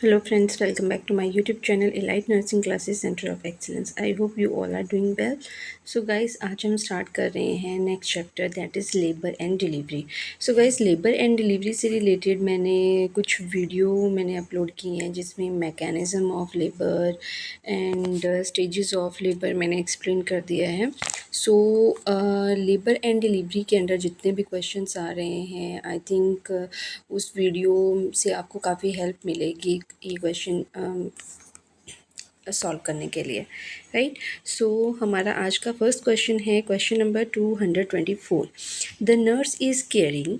Hello friends, welcome back to my YouTube channel Elite Nursing Classes Center of Excellence. I hope you all are doing well. So guys, आज हम start कर रहे हैं next chapter that is labour and delivery. So guys, labour and delivery से related कुछ video मैंने upload की हैं जिसमें mechanism of labour and stages of labour मैंने एक्सप्लेन कर दिया है. सो लेबर एंड डिलीवरी के अंडर जितने भी क्वेश्चंस आ रहे हैं, आई थिंक उस वीडियो से आपको काफ़ी हेल्प मिलेगी ये क्वेश्चन सॉल्व करने के लिए, राइट. सो हमारा आज का फर्स्ट क्वेश्चन है question number 224. The nurse is caring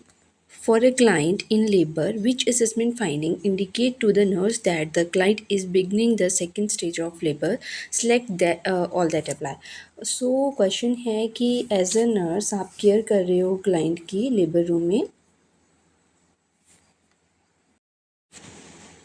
for a client in labor, which assessment finding indicate to the nurse that the client is beginning the second stage of labor? Select that all that apply. So question है कि as a nurse आप care कर रहे हो client की labour room में,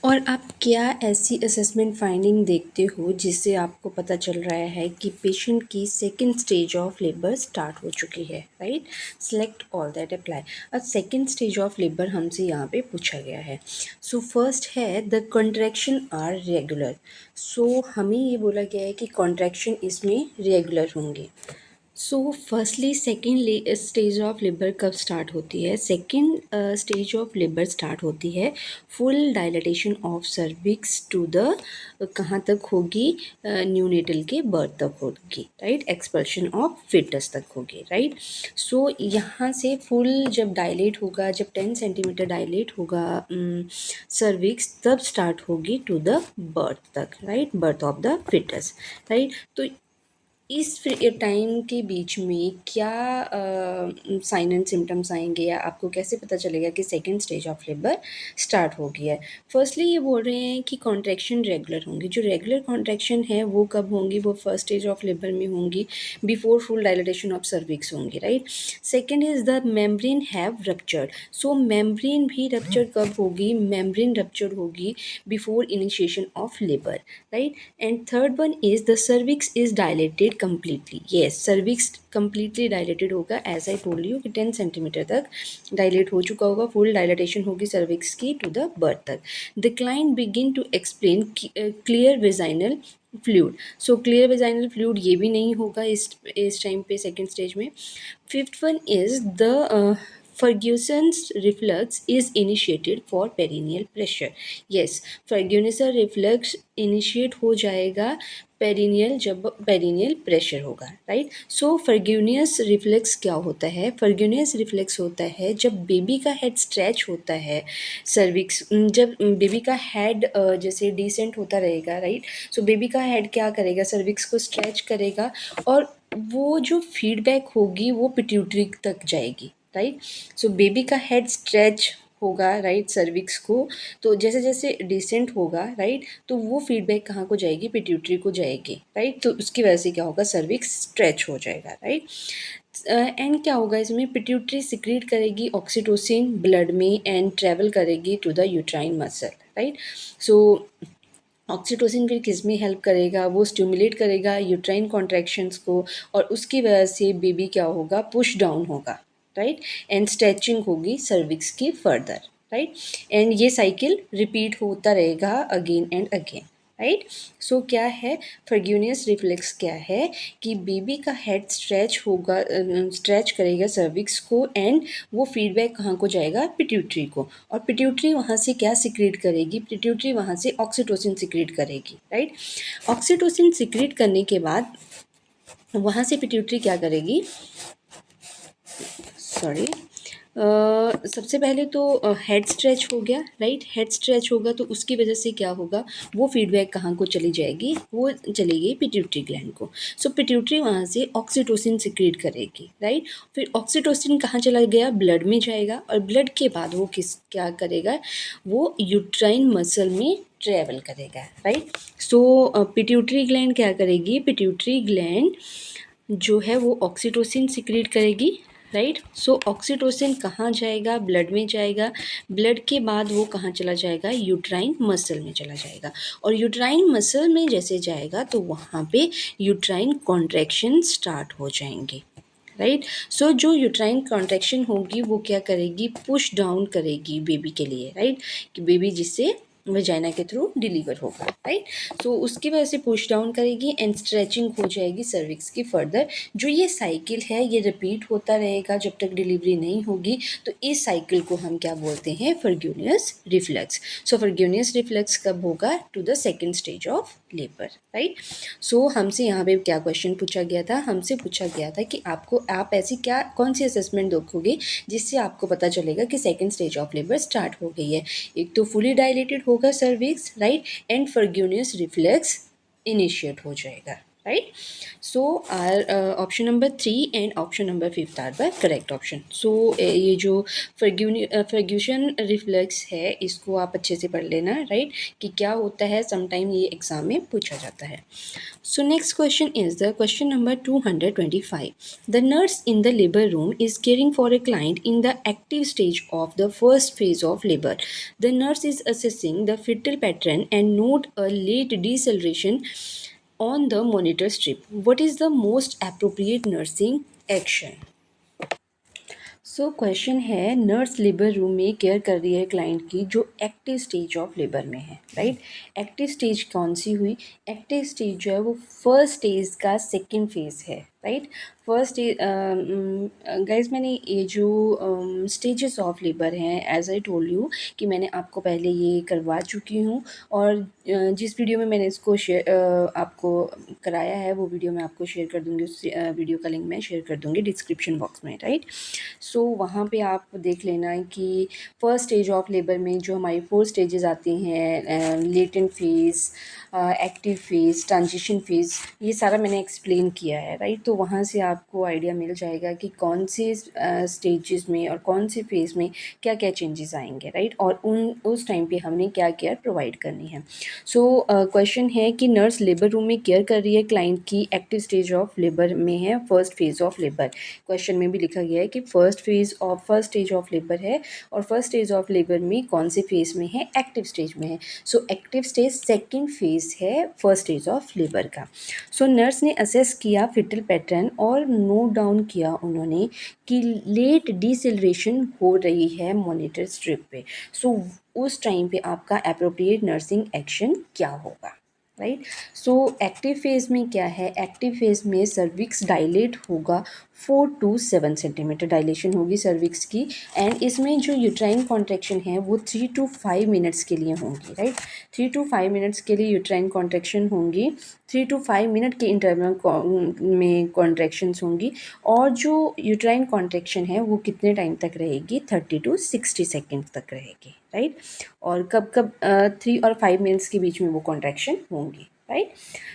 और आप क्या ऐसी असेसमेंट फाइंडिंग देखते हो जिससे आपको पता चल रहा है कि पेशेंट की second stage of labour start हो चुकी है, right. Select all that apply. अब सेकंड स्टेज ऑफ लेबर हमसे यहाँ पे पूछा गया है. सो फर्स्ट है द कॉन्ट्रैक्शन आर रेगुलर. सो हमें ये बोला गया है कि कॉन्ट्रैक्शन इसमें रेगुलर होंगे. So firstly second stage of labour कब स्टार्ट होती है? Second stage of labour start होती है full dilatation of cervix to the कहाँ तक होगी? न्यूनेटल के बर्थ तक होगी, राइट. एक्सपल्शन ऑफ फिटस तक होगी, राइट. सो यहाँ से फुल जब डायलेट होगा, जब 10 सेंटीमीटर डायलेट होगा सर्विक्स, तब स्टार्ट होगी टू द बर्थ तक, right. Birth of the foetus, right. तो इस टाइम के बीच में क्या साइन एंड सिम्टम्स आएंगे, या आपको कैसे पता चलेगा कि second stage of labour start हो गया है? फर्स्टली ये बोल रहे हैं कि कॉन्ट्रैक्शन रेगुलर होंगी. जो रेगुलर कॉन्ट्रैक्शन है वो कब होंगी? वो फर्स्ट स्टेज ऑफ लेबर में होंगी, before full dilatation of cervix होंगी, right. Second is the membrane have ruptured. So membrane भी रप्चर कब होगी? मेम्ब्रेन रप्चर होगी before initiation of labour, right. And third one is the cervix is dilated completely. Yes, cervix completely dilated होगा. As I told you कि 10 centimetre तक dilate हो चुका होगा, फुल डायलेटेशन होगी सर्विक्स की टू द बर्थ तक. The client begin to explain clear vaginal fluid. So clear vaginal fluid ये भी नहीं होगा इस टाइम पे सेकेंड स्टेज में. Fifth one is the Ferguson's reflux is initiated for perineal pressure. Yes, Ferguson reflux initiate हो जाएगा पेरिनियल, जब पेरिनियल प्रेशर होगा, राइट. सो फर्ग्यूनियस रिफ्लेक्स क्या होता है? फर्ग्यूनियस रिफ्लेक्स होता है जब बेबी का हेड स्ट्रेच होता है सर्विक्स, जब बेबी का हेड जैसे डिसेंट होता रहेगा, राइट. सो बेबी का हेड क्या करेगा? सर्विक्स को स्ट्रेच करेगा, और वो जो फीडबैक होगी वो पिट्यूटरी तक जाएगी, राइट. सो बेबी का हेड स्ट्रेच होगा, राइट, सर्विक्स को, तो जैसे जैसे डिसेंट होगा, राइट, तो वो फीडबैक कहाँ को जाएगी? पिट्यूटरी को जाएगी, राइट. तो उसकी वजह से क्या होगा? सर्विक्स स्ट्रेच हो जाएगा, राइट. एंड क्या होगा इसमें? पिट्यूटरी सिक्रीट करेगी ऑक्सीटोसिन ब्लड में एंड ट्रेवल करेगी to the uterine muscle, right. So oxytocin फिर किस में हेल्प करेगा? वो स्टिमुलेट करेगा यूट्राइन कॉन्ट्रैक्शंस को, और उसकी वजह से बेबी क्या होगा? पुश डाउन होगा, राइट. एंड स्ट्रेचिंग होगी सर्विक्स की फर्दर, राइट. एंड ये साइकिल रिपीट होता रहेगा अगेन एंड अगेन, राइट. सो क्या है फर्ग्यूनियस रिफ्लेक्स? क्या है कि बेबी का हेड स्ट्रेच होगा, स्ट्रेच करेगा सर्विक्स को, एंड वो फीडबैक कहाँ को जाएगा? पिट्यूटरी को, और पिट्यूटरी वहाँ से क्या सिक्रीट करेगी? पिट्यूटरी वहाँ से ऑक्सीटोसिन सिक्रीट करेगी, राइट. ऑक्सीटोसिन सिक्रीट करने के बाद वहाँ से पिट्यूटरी क्या करेगी? सॉरी, सबसे पहले तो हेड स्ट्रेच हो गया, राइट. हेड स्ट्रेच होगा तो उसकी वजह से क्या होगा? वो फीडबैक कहाँ को चली जाएगी? वो चलेगी पिट्यूटरी ग्लैंड को. सो पिट्यूटरी वहाँ से ऑक्सीटोसिन सिक्रीट करेगी, राइट. फिर ऑक्सीटोसिन कहाँ चला गया? ब्लड में जाएगा, और ब्लड के बाद वो क्या करेगा? वो यूट्राइन मसल में ट्रेवल करेगा, राइट. सो पिट्यूटरी ग्लैंड क्या करेगी? पिट्यूटरी ग्लैंड जो है वो ऑक्सीटोसिन सिक्रीट करेगी, राइट. सो ऑक्सीटोसिन कहाँ जाएगा? ब्लड में जाएगा. ब्लड के बाद वो कहाँ चला जाएगा? यूट्राइन मसल में चला जाएगा, और यूट्राइन मसल में जैसे जाएगा तो वहाँ पे यूट्राइन कॉन्ट्रैक्शन स्टार्ट हो जाएंगे, राइट. सो जो यूट्राइन कॉन्ट्रैक्शन होगी वो क्या करेगी? पुश डाउन करेगी बेबी के लिए, राइट, कि बेबी जिससे वजाइना के थ्रू डिलीवर होगा, राइट। सो उसकी वजह से पुश डाउन करेगी एंड स्ट्रेचिंग हो जाएगी सर्विक्स की फर्दर। जो ये साइकिल है ये रिपीट होता रहेगा जब तक डिलीवरी नहीं होगी। तो इस साइकिल को हम क्या बोलते हैं, फर्ग्यूनियस रिफ्लक्स। सो फर्ग्यूनियस रिफ्लक्स कब होगा, to the second stage of labour, right. So हमसे यहाँ पे क्या क्वेश्चन पूछा गया था, हमसे पूछा गया था कि आप ऐसी कौन सी असेसमेंट देखोगे जिससे आपको पता चलेगा कि second stage of labour start हो गई है। एक तो फुली डायलेटेड होगा cervix, right, and Ferguson's reflex initiate हो जाएगा, right. So our option number 3 and option number 5 are the correct option. So ये जो फर्ग्यूशन रिफ्लेक्स है इसको आप अच्छे से पढ़ लेना, राइट, कि क्या होता है, समटाइम ये एग्जाम में पूछा जाता है। So next question is the question number 225. The nurse in the labor room is caring for a client in the active stage of the first phase of labor. The nurse is assessing the fetal pattern and note a late deceleration on the monitor strip. What is the most appropriate nursing action? So question है, nurse labour room में care कर रही है client की जो active stage of labour में है, right. Active stage कौन सी हुई, एक्टिव स्टेज जो है वो फर्स्ट स्टेज का सेकंड फेज है, राइट। फर्स्ट गाइज मैंने ये जो स्टेजेस ऑफ लेबर हैं, एज आई टोल्ड यू कि मैंने आपको पहले ये करवा चुकी हूँ। और जिस वीडियो में मैंने इसको शेयर आपको कराया है वो वीडियो मैं आपको शेयर कर दूँगी, उस वीडियो का लिंक मैं शेयर कर दूँगी डिस्क्रिप्शन बॉक्स में, राइट। सो वहाँ पे आप देख लेना कि फर्स्ट स्टेज ऑफ लेबर में जो हमारी 4 स्टेजेस आती हैं, latent phase, active phase, transition phase, ये सारा मैंने एक्सप्लेन किया है, राइट। तो वहाँ से आपको आइडिया मिल जाएगा कि कौन से स्टेजेस में और कौन से फेज़ में क्या क्या चेंजेस आएंगे, राइट, और उस टाइम पे हमने क्या केयर प्रोवाइड करनी है। सो क्वेश्चन है कि नर्स लेबर रूम में केयर कर रही है क्लाइंट की, एक्टिव स्टेज ऑफ लेबर में है, first phase of labour. Question में भी लिखा गया है कि फर्स्ट स्टेज ऑफ लेबर है, और फर्स्ट स्टेज ऑफ लेबर में कौन से फेज में है, एक्टिव स्टेज में है। So active stage second phase है फर्स्ट स्टेज ऑफ लेबर का। सो नर्स ने असेस किया फिटल पैटर्न और नोट डाउन किया उन्होंने कि लेट डिसेलरेशन हो रही है मॉनिटर स्ट्रिप पे। सो उस टाइम पे आपका एप्रोप्रिएट नर्सिंग एक्शन क्या होगा, राइट। सो एक्टिव फेज़ में क्या है, एक्टिव फेज़ में सर्विक्स डायलेट होगा, 4 to 7 सेंटीमीटर डायलेशन होगी सर्विक्स की। एंड इसमें जो यूट्राइन कॉन्ट्रैक्शन है वो 3 to 5 मिनट्स के लिए होंगी, राइट। 3 to 5 मिनट्स के लिए यूट्राइन कॉन्ट्रैक्शन होंगी, 3 to 5 मिनट के इंटरवल में कॉन्ट्रैक्शंस होंगी। और जो यूट्राइन कॉन्ट्रैक्शन है वो कितने टाइम तक रहेगी, 30 to 60 सेकेंड तक रहेगी, राइट। और कब कब 3 और 5 मिनट्स के बीच में वो कॉन्ट्रैक्शन होंगी, राइट।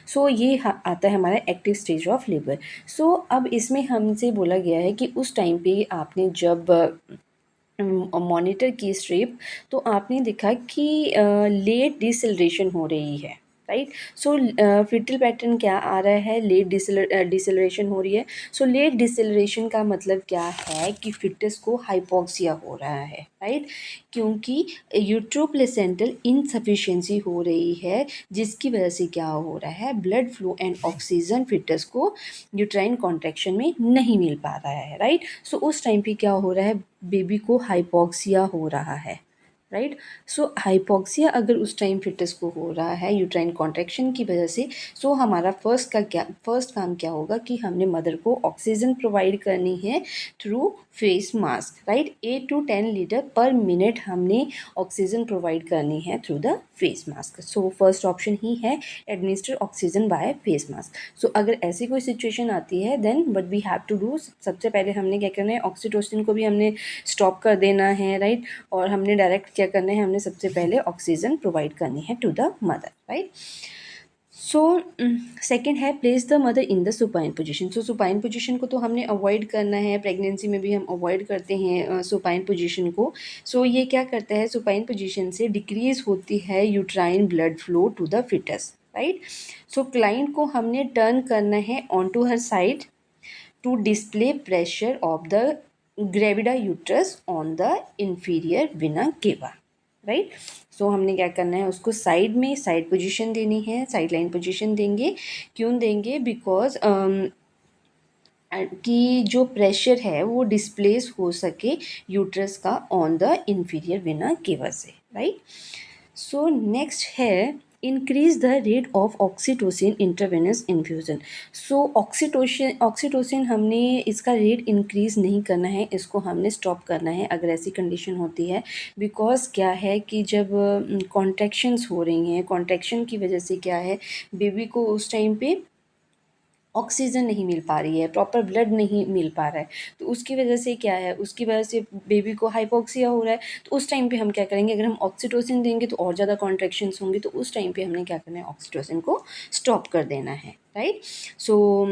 सो ये आता है हमारा एक्टिव स्टेज ऑफ लेबर। सो अब इसमें हमसे बोला गया है कि उस टाइम पे आपने जब मॉनिटर की स्ट्रिप तो आपने देखा कि लेट डिसेलरेशन हो रही है, राइट। सो फिटल पैटर्न क्या आ रहा है, लेट डिसेलरेशन हो रही है। सो लेट डिसेलरेशन का मतलब क्या है कि फिटस को हाइपोक्सिया हो रहा है, राइट, क्योंकि यूट्रोप्लेसेंटल इनसफिशिएंसी हो रही है, जिसकी वजह से क्या हो रहा है, blood flow and oxygen foetus को यूट्राइन कॉन्ट्रैक्शन में नहीं मिल पा रहा है, राइट। सो उस टाइम पे क्या हो रहा है, बेबी को हाइपोक्सिया हो रहा है, राइट। सो हाइपोक्सिया अगर उस टाइम फिटस को हो रहा है यूट्राइन कॉन्ट्रैक्शन की वजह से, सो हमारा फर्स्ट काम क्या होगा कि हमने मदर को ऑक्सीजन प्रोवाइड करनी है through face mask, right. 8 to 10 litre per minute हमने ऑक्सीजन प्रोवाइड करनी है through the face mask. So first option ही है administer oxygen by face mask. So अगर ऐसी कोई सिचुएशन आती है then what we have to do, सबसे पहले हमने क्या करना है, ऑक्सीटोसिन को भी हमने स्टॉप कर देना है, राइट। और हमने डायरेक्ट क्या करना है, हमने सबसे पहले ऑक्सीजन प्रोवाइड करनी है to the mother, right. So second है place the mother in the supine position. So supine position को तो हमने अवॉइड करना है, प्रेगनेंसी में भी हम अवॉइड करते हैं सुपाइन पोजीशन को। सो ये क्या करता है, सुपाइन पोजीशन से डिक्रीज होती है uterine blood flow to the foetus, right. So client को हमने टर्न करना है on to her side to display pressure of the gravida uterus on the inferior vena cava, right. So हमने क्या करना है, उसको साइड पोजीशन देनी है, साइड लाइन पोजीशन देंगे। क्यों देंगे, बिकॉज कि जो प्रेशर है वो डिस्प्लेस हो सके यूट्रस का ऑन द इंफीरियर विना केवा से, राइट। सो नेक्स्ट है increase the rate of oxytocin intravenous infusion. So oxytocin हमने इसका रेट इंक्रीज़ नहीं करना है, इसको हमने स्टॉप करना है अगर ऐसी कंडीशन होती है। बिकॉज क्या है कि जब कॉन्ट्रैक्शंस हो रही हैं, कॉन्ट्रैक्शन की वजह से क्या है, बेबी को उस टाइम पे ऑक्सीजन नहीं मिल पा रही है, प्रॉपर ब्लड नहीं मिल पा रहा है, तो उसकी वजह से क्या है, उसकी वजह से बेबी को हाइपोक्सिया हो रहा है। तो उस टाइम पे हम क्या करेंगे, अगर हम ऑक्सीटोसिन देंगे तो और ज़्यादा कॉन्ट्रैक्शंस होंगी, तो उस टाइम पे हमने क्या करना है, ऑक्सीटोसिन को स्टॉप कर देना है, राइट। सो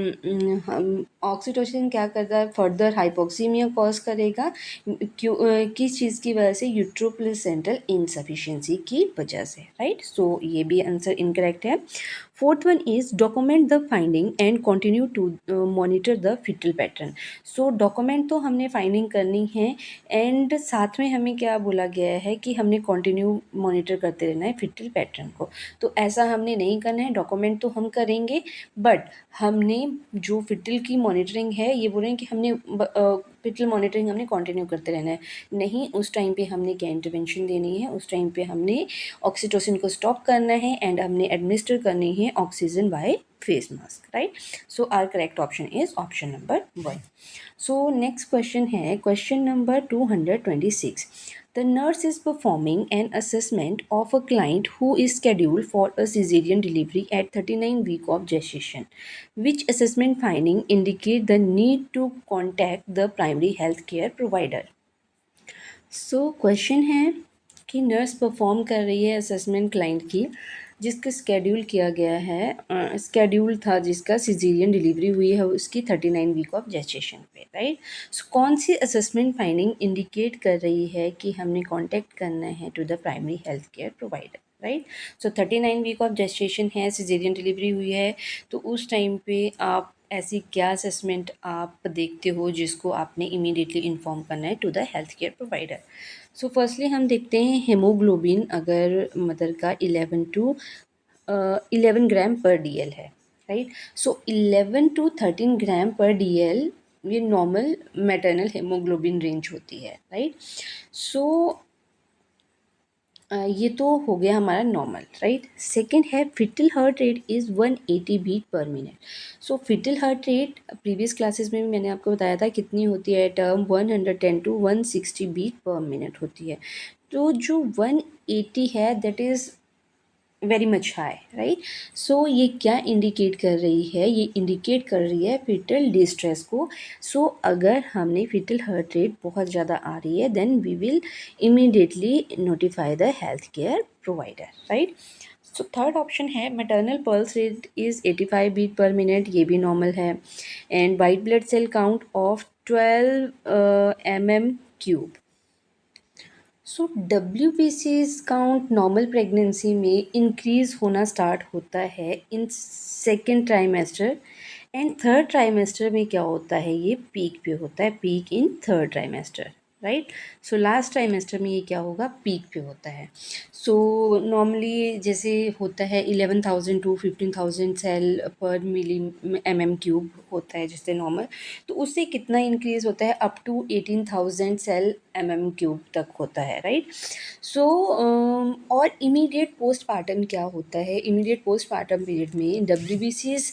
हम ऑक्सीटोसिन क्या करता है, फर्दर हाइपोक्सीमिया कॉज करेगा। क्यों, किस चीज़ की वजह से, यूट्रोप्लेसेंटल इनसफिशिएंसी की वजह से, राइट। सो ये भी आंसर इनकरेक्ट है। Fourth one is document the finding and continue to monitor the foetal pattern. So document तो हमने फाइंडिंग करनी है, एंड साथ में हमें क्या बोला गया है कि हमने कंटिन्यू मॉनिटर करते रहना है फिटल पैटर्न को। तो ऐसा हमने नहीं करना है, डॉक्यूमेंट तो हम करेंगे, बट हमने जो फिटल की मॉनिटरिंग है, ये बोल रहे हैं कि हमने फिटल मॉनिटरिंग हमने कंटिन्यू करते रहना है। नहीं, उस टाइम पे हमने क्या इंटरवेंशन देनी है, उस टाइम पे हमने ऑक्सीटोसिन को स्टॉप करना है, एंड हमने एडमिनिस्टर करनी है oxygen by face mask, right. So our correct option is option number 1। So next question है question number 226। The nurse is performing an assessment of a client who is scheduled for a cesarean delivery at 39 week of gestation. Which assessment finding indicate the need to contact the primary health care provider? So question है कि nurse perform कर रही है assessment client की, जिसका schedule किया गया है, स्केड्यूल था जिसका सिजेरियन डिलीवरी हुई है उसकी 39 वीक ऑफ जेस्टेशन पे, राइट। सो कौन सी असेसमेंट फाइंडिंग इंडिकेट कर रही है कि हमने कांटेक्ट करना है to the primary health care provider, right. So 39 week of gestation है, सिजेरियन डिलीवरी हुई है, तो उस टाइम पे आप ऐसी क्या असेसमेंट आप देखते हो जिसको आपने इमीडिएटली इन्फॉर्म करना है to the health care provider. So firstly हम देखते हैं हेमोग्लोबिन, अगर मदर का 11 ग्राम पर डीएल है, राइट। सो 11 to 13 ग्राम पर डीएल ये नॉर्मल मैटरनल हेमोग्लोबिन रेंज होती है, राइट। सो ये तो हो गया हमारा नॉर्मल, राइट। सेकंड है foetal heart rate is 180 beat per minute. So foetal heart rate previous classes में भी मैंने आपको बताया था कितनी होती है, term 110 to 160 beat per minute होती है। तो जो 180 है that is very much high, right. So ये क्या इंडिकेट कर रही है, ये इंडिकेट कर रही है फिटल डिस्ट्रेस को। सो अगर हमने फिटल हार्ट रेट बहुत ज़्यादा आ रही है, then we will immediately notify the health care provider, right. So third option है maternal pulse rate is 85 beat per minute, ये भी नॉर्मल है। And white blood cell count of 12 mm³ so WBC's count normal pregnancy में increase होना start होता है in second trimester, and third trimester में क्या होता है, ये पीक पे होता है, peak in third trimester, right. So last trimester में ये क्या होगा, पीक पे होता है। सो नॉर्मली जैसे होता है 11,000 to 15,000 सेल पर mm³ होता है जैसे नॉर्मल, तो उससे कितना इंक्रीज़ होता है, अप टू 18,000 सेल mm³ तक होता है, राइट। सो और इमीडिएट पोस्टपार्टम क्या होता है, इमीडिएट पोस्टपार्टम पीरियड में WBC's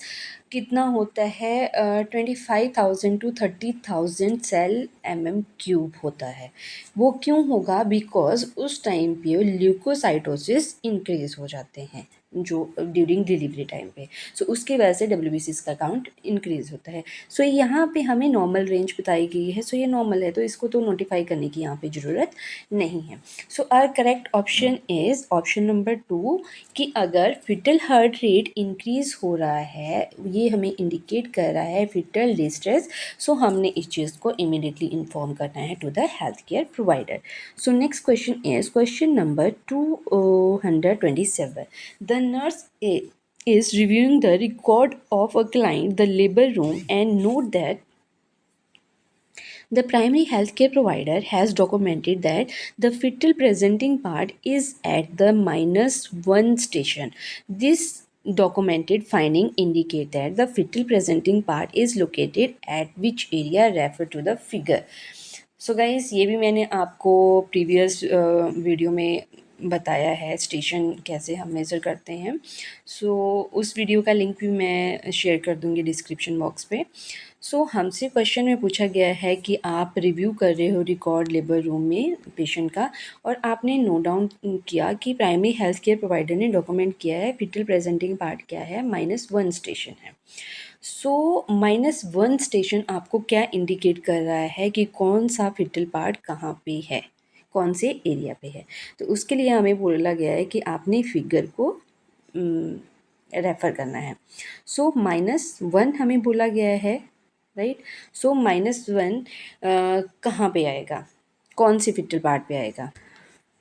कितना होता है, 25,000 to 30,000 सेल mm³ होता है। वो क्यों होगा, बिकॉज उस टाइम पे ल्यूकोसाइटोसिस इंक्रीज हो जाते हैं जो ड्यूरिंग डिलीवरी टाइम पे। सो उसकी वजह से WBC's का काउंट इंक्रीज होता है। सो यहाँ पे हमें नॉर्मल रेंज बताई गई है, सो ये नॉर्मल है, तो इसको तो नोटिफाई करने की यहाँ पे ज़रूरत नहीं है। So our correct option is option number 2 कि अगर फिटल हार्ट रेट इंक्रीज़ हो रहा है, ये हमें इंडिकेट कर रहा है फिटल डिस्ट्रेस, सो हमने इस चीज़ को इमीडिएटली इन्फॉर्म करना है to the health care provider. So next question is question number 227। The nurse is reviewing the record of a client, the labor room, and note that the primary healthcare provider has documented that the fetal presenting part is at the -1 station. This documented finding indicate that the fetal presenting part is located at which area, refer to the figure. So guys ये भी मैंने आपको previous video में बताया है station कैसे हम measure करते हैं। सो उस वीडियो का लिंक भी मैं शेयर कर दूँगी डिस्क्रिप्शन बॉक्स पे। सो हमसे क्वेश्चन में पूछा गया है कि आप रिव्यू कर रहे हो रिकॉर्ड लेबर रूम में पेशेंट का, और आपने नोट डाउन किया कि प्राइमरी हेल्थ केयर प्रोवाइडर ने डॉक्यूमेंट किया है फिटल प्रेजेंटिंग पार्ट क्या है, -1 स्टेशन है। सो -1 स्टेशन आपको क्या इंडिकेट कर रहा है कि कौन सा फिटल पार्ट कहाँ पे है, कौन से एरिया पे है। तो उसके लिए हमें बोला गया है कि आपने फिगर को रेफ़र करना है। सो -1 हमें बोला गया है, राइट। सो -1 कहाँ पे आएगा, कौन से फिटल पार्ट पे आएगा।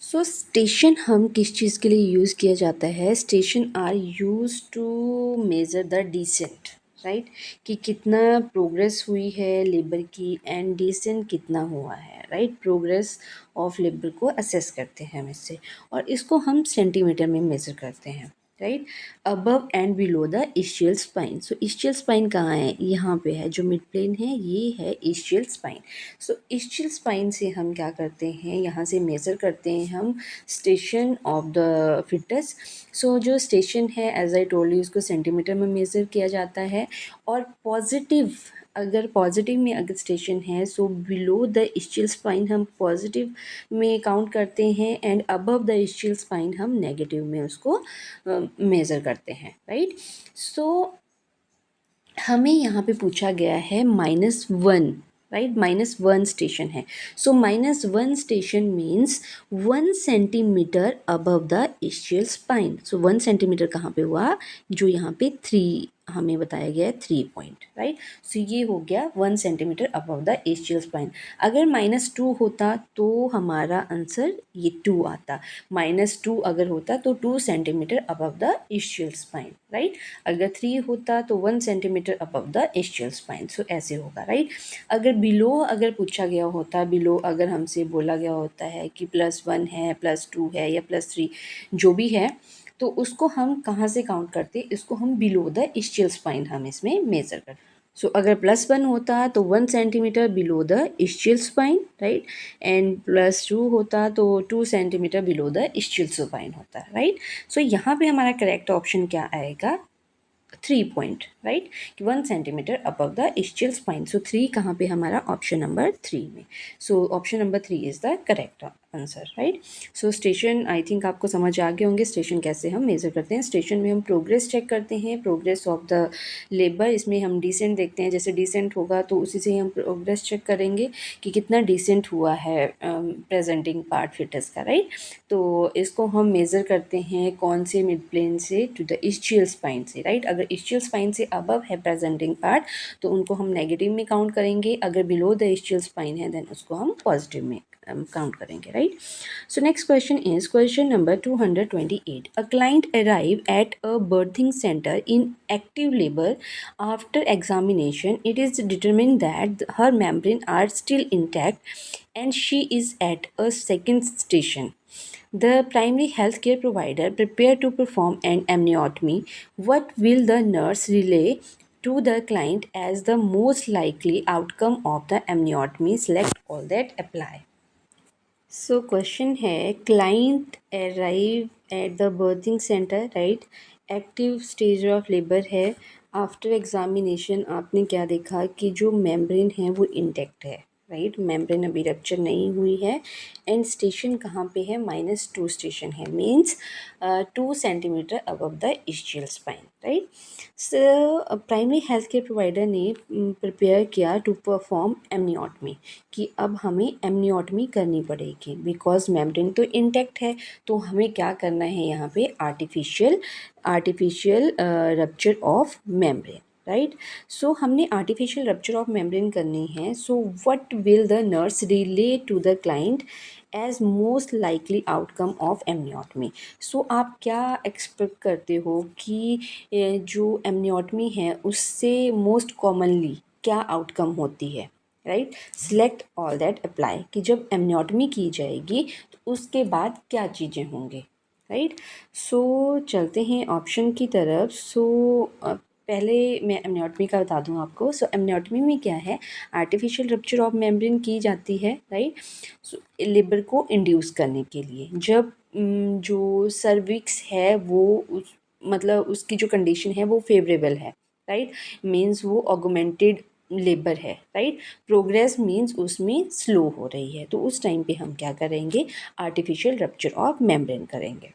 सो स्टेशन हम किस चीज़ के लिए यूज़ किया जाता है, station are use to measure the descent, right, कि कितना प्रोग्रेस हुई है लेबर की एंड डिसेंट कितना हुआ है, राइट। प्रोग्रेस ऑफ लेबर को असेस करते हैं हम इससे, और इसको हम सेंटीमीटर में मेज़र करते हैं, right. Above and below the ischial spine. So ischial spine कहाँ है, यहाँ पे है, जो मिड प्लेन है ये है इस्चियल स्पाइन। सो इस्चियल स्पाइन से हम क्या करते हैं, यहाँ से मेज़र करते हैं हम स्टेशन ऑफ द फिटस। सो जो स्टेशन है एज आई टोल्ड यू उसको सेंटीमीटर में मेज़र किया जाता है, और पॉजिटिव, अगर पॉजिटिव में अगर स्टेशन है so below the ischial spine हम पॉजिटिव में काउंट करते हैं, and above the ischial spine हम नेगेटिव में उसको मेज़र करते हैं, राइट। सो हमें यहाँ पे पूछा गया है -1, राइट, -1 स्टेशन है। सो -1 station means 1 centimetre above the ischial spine. So 1 centimetre कहाँ पे हुआ, जो यहाँ पे 3 हमें बताया गया है, 3 पॉइंट, राइट। सो ये हो गया 1 centimetre above the ischial spine. अगर -2 होता तो हमारा आंसर ये 2 आता, -2 अगर होता तो 2 centimetre above the ischial spine, right. अगर 3 होता तो 1 centimetre above the ischial spine. So ऐसे होगा, राइट। अगर बिलो अगर पूछा गया होता, बिलो अगर हमसे बोला गया होता है कि +1 है, +2 है या +3 जो भी है, तो उसको हम कहाँ से काउंट करते, इसको हम बिलो द इस्चियल स्पाइन हम इसमें मेज़र करते। सो अगर +1 होता तो 1 centimetre below the ischial spine, right, and +2 होता तो 2 centimetre below the ischial spine होता, राइट। सो यहाँ पे हमारा करेक्ट ऑप्शन क्या आएगा, 3 point, right, 1 centimetre above the ischial spine. So 3 कहाँ पे हमारा, ऑप्शन नंबर 3 में। So option number 3 is the correct answer, right. So station I think आपको समझ आ गए होंगे स्टेशन कैसे हम मेज़र करते हैं। स्टेशन में हम प्रोग्रेस चेक करते हैं, प्रोग्रेस ऑफ द लेबर, इसमें हम डिसेंट देखते हैं, जैसे डिसेंट होगा तो उसी से हम प्रोग्रेस चेक करेंगे कि कितना डिसेंट हुआ है प्रेजेंटिंग पार्ट फिटस का, राइट। तो इसको हम मेज़र करते हैं कौन से मिड प्लेन से, टू द इस्चियल स्पाइन से, राइट। अगर इस्चियल स्पाइन से अबव है प्रेजेंटिंग पार्ट तो उनको हम नेगेटिव में काउंट करेंगे, अगर बिलो द इस्चियल स्पाइन है देन उसको हम पॉजिटिव में काउंट करेंगे, right. So next question is question number 228। A client arrive at a berthing centre in active labour after examination it is determined that her membrane are still intact and she is at a second station. The primary healthcare provider prepare to perform an amniotomy. What will the nurse relay to the client as the most likely outcome of the amniotomy? Select all that apply. So question है, client arrive at the birthing center, right? Active stage of labour है। After examination आपने क्या देखा कि जो membrane है वो intact है, राइट, मेम्ब्रेन अभी रप्चर नहीं हुई है, एंड स्टेशन कहाँ पे है, -2 स्टेशन है, means 2 centimetre above the ischial spine, right. So primary health care provider ने प्रिपेयर किया टू परफॉर्म एमनियोटमी, कि अब हमें एमनियोटमी करनी पड़ेगी बिकॉज मेम्ब्रेन तो इंटेक्ट है। तो हमें क्या करना है यहाँ पे, artificial rupture of membrane, right. So हमने आर्टिफिशियल रप्चर ऑफ मेम्ब्रेन करनी है। So what will the nurse relay to the client as most likely outcome of amniotomy. So आप क्या एक्सपेक्ट करते हो कि जो एमनियोटमी है उससे मोस्ट कॉमनली क्या आउटकम होती है, right. Select all that apply, कि जब एमनियोटमी की जाएगी तो उसके बाद क्या चीज़ें होंगे, राइट। सो चलते हैं ऑप्शन की तरफ। सो पहले मैं एमनियोटमी का बता दूं आपको। सो एमनियोटमी में क्या है, आर्टिफिशियल रप्चर ऑफ मेम्ब्रेन की जाती है, राइट। सो लेबर को इंड्यूस करने के लिए जब जो सर्विक्स है वो मतलब उसकी जो कंडीशन है वो फेवरेबल है, राइट। मीन्स वो ऑगमेंटेड लेबर है, राइट। प्रोग्रेस मीन्स उसमें स्लो हो रही है, तो उस टाइम पे हम क्या करेंगे, आर्टिफिशियल रप्चर ऑफ मेम्ब्रेन करेंगे,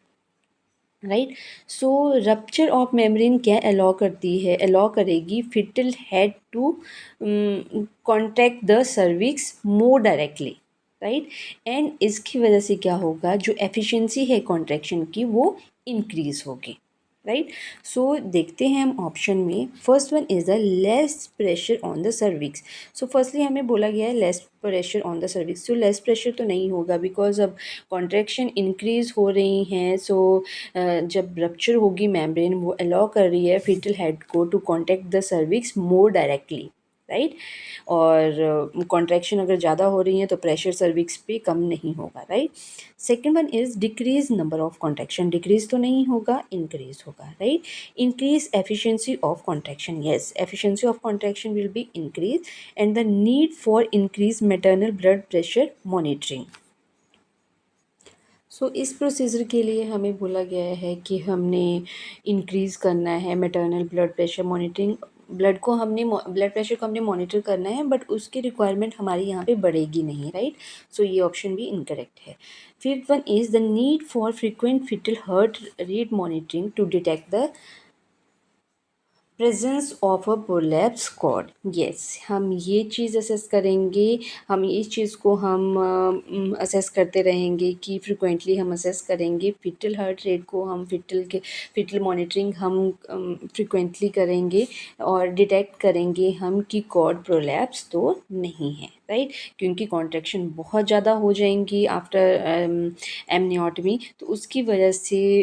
right. So rupture of membrane क्या अलाउ करती है, अलाउ करेगी foetal head to contract the cervix more directly, right. And इसकी वजह से क्या होगा, जो एफिशिएंसी है कॉन्ट्रैक्शन की वो इंक्रीज होगी, राइट। सो देखते हैं हम ऑप्शन में, first one is the less pressure on the cervix. So firstly हमें बोला गया है less pressure on the cervix, so less pressure तो नहीं होगा बिकॉज अब कॉन्ट्रैक्शन इंक्रीज हो रही हैं। सो जब रप्चर होगी मेम्ब्रेन वो अलाउ कर रही है फीटल हेड को to contact the cervix more directly, right. और कॉन्ट्रैक्शन अगर ज़्यादा हो रही है तो प्रेशर सर्विक्स पे कम नहीं होगा, right. Second one is decrease number of contraction, decrease तो नहीं होगा, इंक्रीज होगा, right. Increase efficiency of contraction, yes efficiency of contraction will be increase and the need for increase maternal blood pressure monitoring. So इस procedure के लिए हमें बोला गया है कि हमने इंक्रीज़ करना है maternal blood pressure monitoring, blood pressure को हमने मॉनिटर करना है, बट उसकी रिक्वायरमेंट हमारी यहाँ पे बढ़ेगी नहीं, राइट। सो ये ऑप्शन भी इनकरेक्ट है। Fifth one is the need for frequent foetal heart rate monitoring to detect the presence of a prolapse cord, yes हम ये चीज़ असेस करेंगे, हम इस चीज़ को हम असेस करते रहेंगे कि फ्रिक्वेंटली हम असेस करेंगे फिटल हार्ट रेट को, हम फिटल मॉनिटरिंग हम फ्रिक्वेंटली करेंगे और डिटेक्ट करेंगे हम कि कॉर्ड प्रोलैप्स तो नहीं है, राइट। क्योंकि कॉन्ट्रैक्शन बहुत ज़्यादा हो जाएंगी आफ्टर एमनियोटमी, तो उसकी वजह से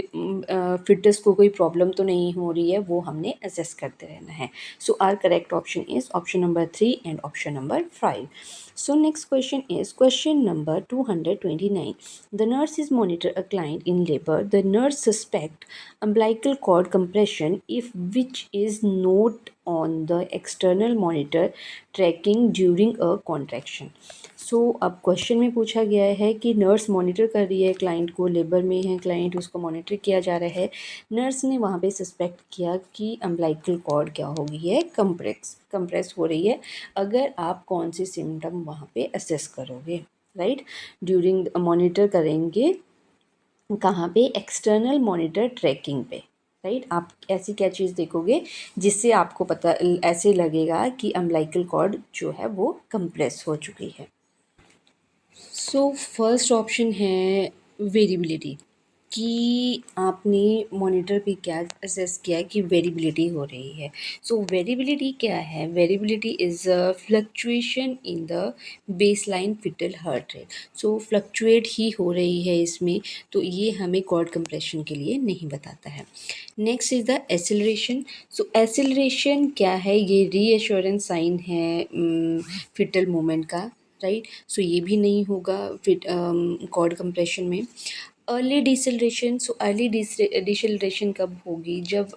फिटस को कोई प्रॉब्लम तो नहीं हो रही है, वो हमने असेस करते रहना है। So our correct option is option number 3 and option number 5. So next question is question number 229. The nurse is monitor a client in labor. The nurse suspect umbilical cord compression if which is not on the external monitor tracking during a contraction. सो अब question में पूछा गया है कि nurse monitor कर रही है client को, लेबर में है क्लाइंट, उसको मॉनिटर किया जा रहा है। नर्स ने वहाँ पे सस्पेक्ट किया कि अम्बिलिकल कॉर्ड क्या हो गई है, कंप्रेस हो रही है। अगर आप कौन सी सिम्टम वहाँ पे असेस करोगे, राइट, ड्यूरिंग मॉनिटर करेंगे कहाँ पे, एक्सटर्नल मॉनिटर ट्रैकिंग पे, राइट। आप ऐसी क्या चीज़ देखोगे जिससे आपको पता ऐसे लगेगा कि अम्बिलिकल कॉर्ड जो है वो कंप्रेस हो चुकी है। सो फर्स्ट ऑप्शन है वेरिएबिलिटी, कि आपने मॉनिटर पे क्या असेस किया कि वेरिएबिलिटी हो रही है। सो वेरिएबिलिटी क्या है, variability is a fluctuation in the baseline foetal heart rate. So fluctuate ही हो रही है इसमें, तो ये हमें कॉर्ड कंप्रेशन के लिए नहीं बताता है। Next is the acceleration. So acceleration क्या है, ये रीएश्योरेंस साइन है फिटल मूवमेंट का, राइट। सो ये भी नहीं होगा फिट कॉर्ड कंप्रेशन में। Early deceleration, so early deceleration कब होगी, जब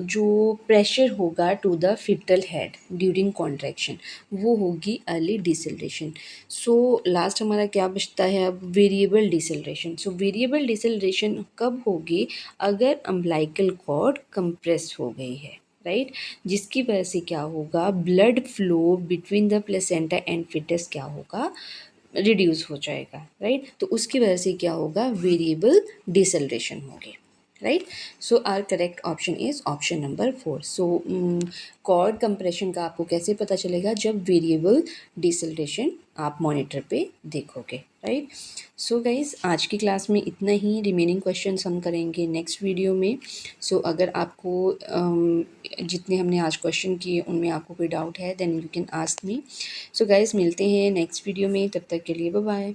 जो प्रेशर होगा to the foetal head during contraction, वो होगी अर्ली डिसलरेशन। सो लास्ट हमारा क्या बचता है अब, variable deceleration. So variable deceleration कब होगी, अगर अम्बिलिकल कॉर्ड कंप्रेस हो गई है, राइट, जिसकी वजह से क्या होगा, blood flow between the placenta and foetus क्या होगा, रिड्यूस हो जाएगा, राइट। तो उसकी वजह से क्या होगा, वेरिएबल डिसलरेशन होगी, right. So our correct option is option number 4. So cord compression का आपको कैसे पता चलेगा, जब वेरिएबल डिसलरेशन आप मॉनिटर पे देखोगे, राइट। सो गाइज आज की क्लास में इतना ही, रिमेनिंग क्वेश्चंस हम करेंगे नेक्स्ट वीडियो में। सो अगर आपको जितने हमने आज क्वेश्चन किए उनमें आपको कोई डाउट है then you can ask me. So guys मिलते हैं नेक्स्ट वीडियो में, तब तक के लिए बाय बाय।